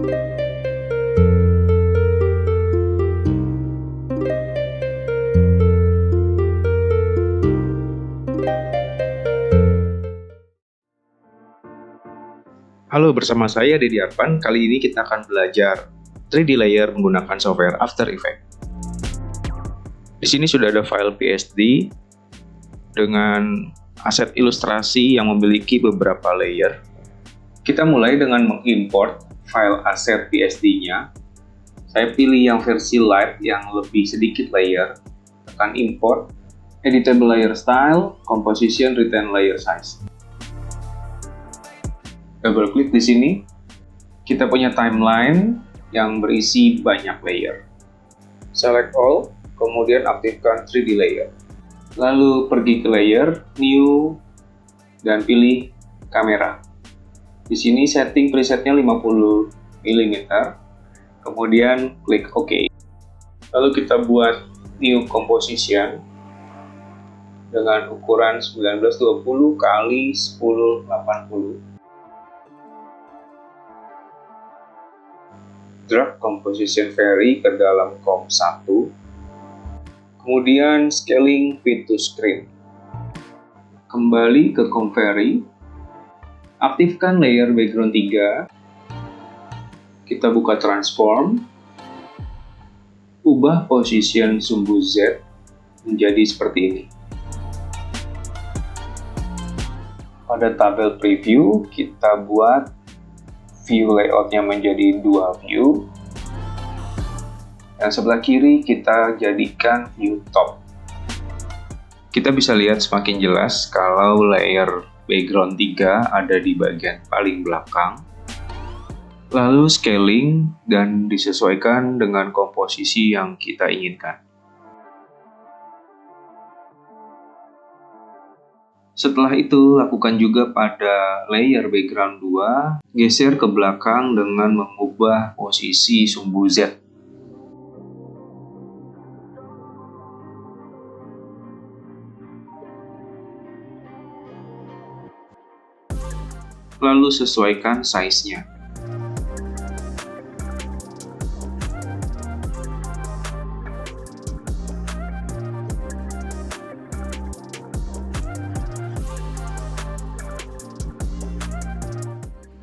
Halo, bersama saya Dedi Arfan. Kali ini kita akan belajar 3D layer menggunakan software After Effects. Di sini sudah ada file PSD dengan aset ilustrasi yang memiliki beberapa layer. Kita mulai dengan mengimport file aset PSD-nya. Saya pilih yang versi light yang lebih sedikit layer. Tekan import, editable layer style, composition, retain layer size. Double klik di sini, kita punya timeline yang berisi banyak layer. Select all, kemudian aktifkan 3D layer. Lalu pergi ke layer, new, dan pilih kamera. Di sini setting presetnya 50 mm, kemudian klik OK. Lalu kita buat new composition dengan ukuran 1920 x 1080. Drag composition vary ke dalam comp 1, kemudian scaling fit to screen. Kembali ke comp vary, aktifkan layer background 3, kita buka transform, ubah position sumbu Z menjadi seperti ini. Pada tabel preview, kita buat view layoutnya menjadi 2 view. Yang sebelah kiri kita jadikan view top. Kita bisa lihat semakin jelas kalau layer background 3 ada di bagian paling belakang. Lalu scaling dan disesuaikan dengan komposisi yang kita inginkan. Setelah itu, lakukan juga pada layer background 2, geser ke belakang dengan mengubah posisi sumbu Z. Lalu sesuaikan size-nya.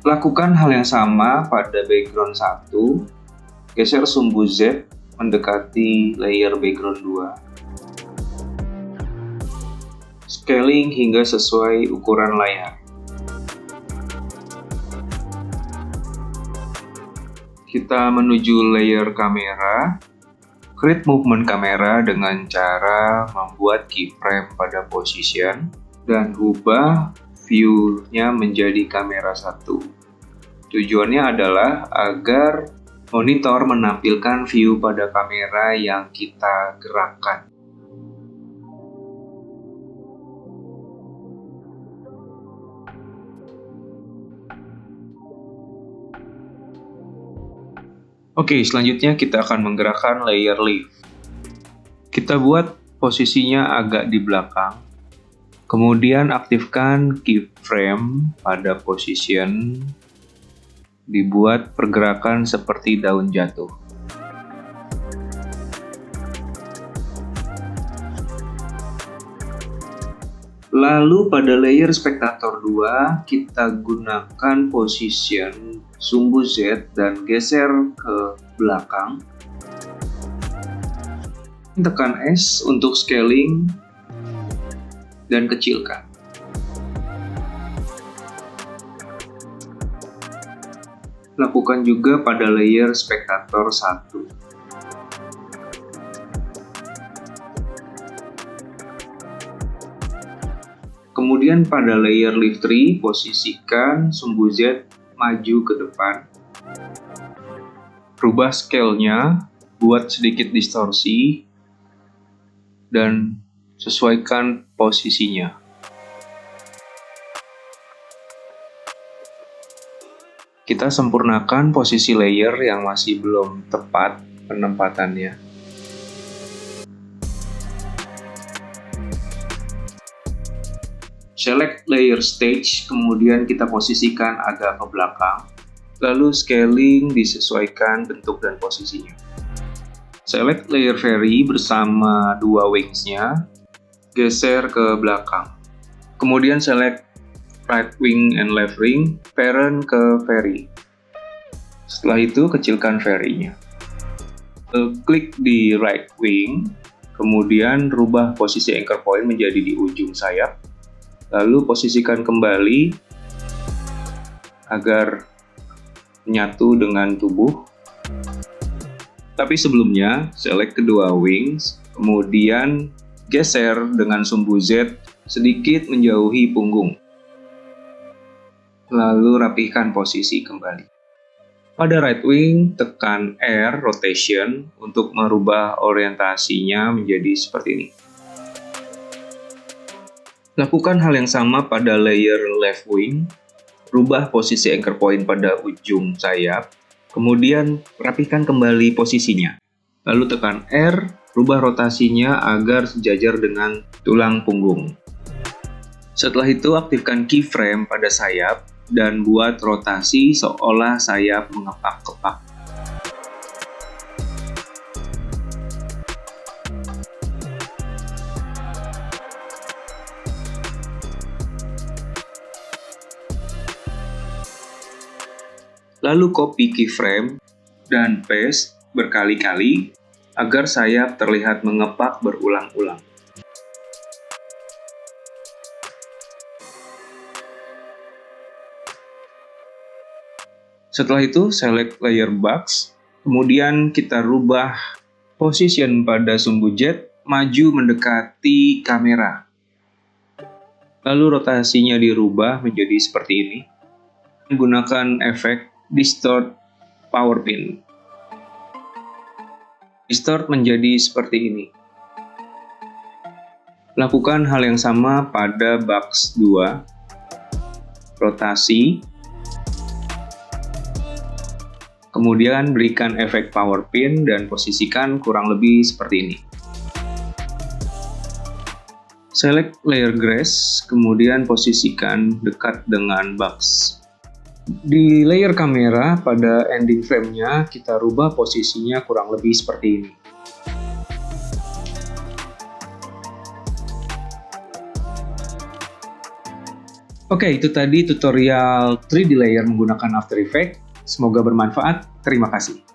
Lakukan hal yang sama pada background 1, geser sumbu Z mendekati layer background 2. Scaling hingga sesuai ukuran layar. Kita menuju layer kamera, create movement kamera dengan cara membuat keyframe pada position, dan ubah view-nya menjadi kamera 1. Tujuannya adalah agar monitor menampilkan view pada kamera yang kita gerakkan. Oke, selanjutnya kita akan menggerakkan layer lift. Kita buat posisinya agak di belakang. Kemudian aktifkan keyframe pada position, dibuat pergerakan seperti daun jatuh. Lalu pada layer spektator 2, kita gunakan position sumbu Z dan geser ke belakang. Tekan S untuk scaling dan kecilkan. Lakukan juga pada layer spektator 1. Kemudian pada layer lift 3, posisikan sumbu Z maju ke depan. Rubah scale-nya, buat sedikit distorsi, dan sesuaikan posisinya. Kita sempurnakan posisi layer yang masih belum tepat penempatannya. Select layer stage, kemudian kita posisikan agak ke belakang. Lalu scaling disesuaikan bentuk dan posisinya. Select layer Fairy bersama dua wings-nya, geser ke belakang. Kemudian select right wing and left wing, parent ke Fairy. Setelah itu kecilkan Fairy-nya. Klik di right wing, kemudian rubah posisi anchor point menjadi di ujung sayap, lalu posisikan kembali agar menyatu dengan tubuh. Tapi sebelumnya, select kedua wings, kemudian geser dengan sumbu Z sedikit menjauhi punggung. Lalu rapihkan posisi kembali. Pada right wing, tekan R rotation untuk merubah orientasinya menjadi seperti ini. Lakukan hal yang sama pada layer left wing, rubah posisi anchor point pada ujung sayap, kemudian rapihkan kembali posisinya. Lalu tekan R, rubah rotasinya agar sejajar dengan tulang punggung. Setelah itu aktifkan keyframe pada sayap dan buat rotasi seolah sayap mengepak-kepak. Lalu copy keyframe dan paste berkali-kali agar sayap terlihat mengepak berulang-ulang. Setelah itu, select layer box, kemudian kita rubah position pada sumbu Z maju mendekati kamera. Lalu rotasinya dirubah menjadi seperti ini. Menggunakan efek Distort Power Pin. Distort menjadi seperti ini. Lakukan hal yang sama pada box 2. Rotasi. Kemudian berikan efek power pin dan posisikan kurang lebih seperti ini. Select layer grass, kemudian posisikan dekat dengan box. Di layer kamera, pada ending frame-nya, kita rubah posisinya kurang lebih seperti ini. Oke, itu tadi tutorial 3D layer menggunakan After Effects. Semoga bermanfaat. Terima kasih.